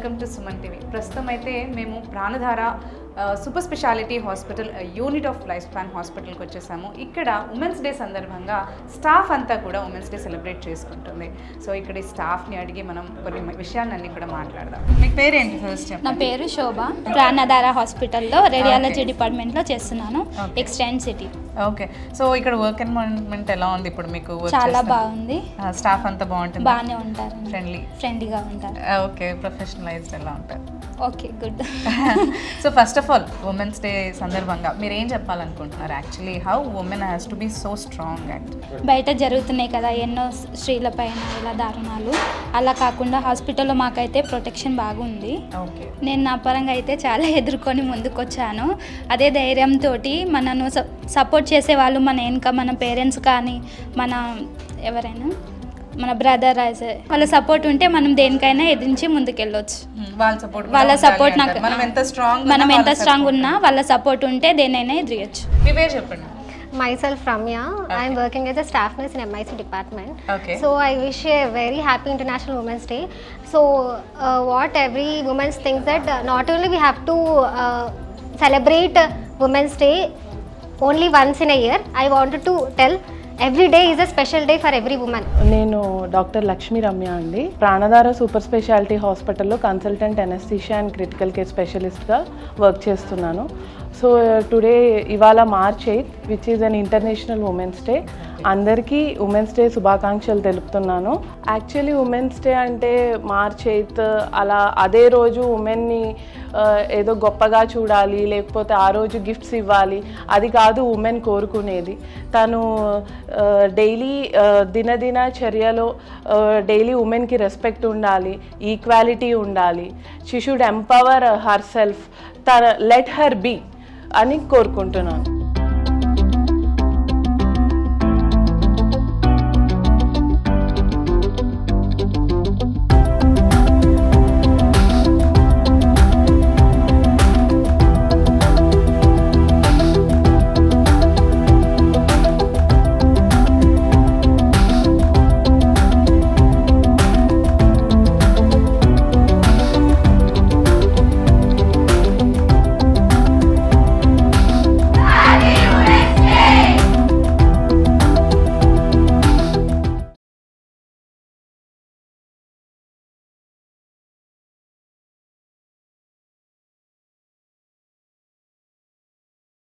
Welcome to Suman TV. ప్రస్తుతం అయితే మేము Pranadhara super speciality hospital unit of life span హాస్పిటల్కి వచ్చేసాము. ఇక్కడ ఉమెన్స్ డే సందర్భంగా స్టాఫ్ అంతా కూడా ఉమెన్స్ డే సెలబ్రేట్ చేసుకుంటుంది. సో ఇక్కడ ఈ స్టాఫ్ని అడిగి మనం కొన్ని విషయాలన్నీ కూడా మాట్లాడదాం. మీ పేరేంటి ఫస్ట్? నా పేరు శోభ. ప్రాణధార హాస్పిటల్లో రేడియాలజీ డిపార్ట్మెంట్లో చేస్తున్నాను, ఎక్స్టెండ్ సిటీ. ఓకే, సో ఇక్కడ వర్క్ ఎన్వైరన్మెంట్ ఎలా ఉంది ఇప్పుడు మీకు? చాలా బాగుంది. స్టాఫ్ అంతా బాగుంటుంది? బాగానే ఉంటారు, ఫ్రెండ్లీగా ఉంటారు. ఓకే, ప్రొఫెషనలైజ్డ్ ఎలా ఉంటారు? Okay, good. So first of all women's day సందర్భంగా మీరు ఏం చెప్పాలనుకుంటున్నారు? Actually how women has to be so strong and బయట జరుగుతున్నాయి కదా ఎన్నో స్త్రీల పైన ఇలా దారుణాలు, అలా కాకుండా హాస్పిటల్లో మాకైతే ప్రొటెక్షన్ బాగుంది. ఓకే, నేను నా పరంగా అయితే చాలా ఎదుర్కొని ముందుకొచ్చాను. అదే ధైర్యంతో మనను సపోర్ట్ చేసేవాళ్ళు మన వెనుక, మన పేరెంట్స్ కానీ మన ఎవరైనా మన బ్రదర్ వాళ్ళ సపోర్ట్ ఉంటే మనం దేనికైనా ఎదిరించి ముందుకెళ్ళొచ్చు. వాళ్ళ సపోర్ట్ నాకు మనం ఎంత స్ట్రాంగ్ ఉన్నా వాళ్ళ సపోర్ట్ ఉంటే దేనైనా ఎదిరియచ్చు. మీ పేరు చెప్పండి. Myself Ramya. Okay. I am working as a staff nurse in MIC department. Okay. So I wish a very happy International Women's Day. So what every woman thinks that not only we have to celebrate Women's Day only once in a year. I wanted to tell every day is a special day for every woman. నేను doctor Lakshmi Ramya అండి. Pranadhara super speciality హాస్పిటల్లో consultant anaesthesia and critical care స్పెషలిస్ట్గా work చేస్తున్నాను. So today ఇవాళ March 8th which is an international women's day. అందరికీ women's day శుభాకాంక్షలు తెలుపుతున్నాను. Actually women's day అంటే March 8th అలా అదే రోజు ఉమెన్ని ఏదో గొప్పగా చూడాలి, లేకపోతే ఆ రోజు గిఫ్ట్స్ ఇవ్వాలి, అది కాదు ఉమెన్ కోరుకునేది. తను డైలీ దినదిన చర్యలో డైలీ ఉమెన్కి రెస్పెక్ట్ ఉండాలి, ఈక్వాలిటీ ఉండాలి. She should empower herself, let her be అని కోరుకుంటున్నాను.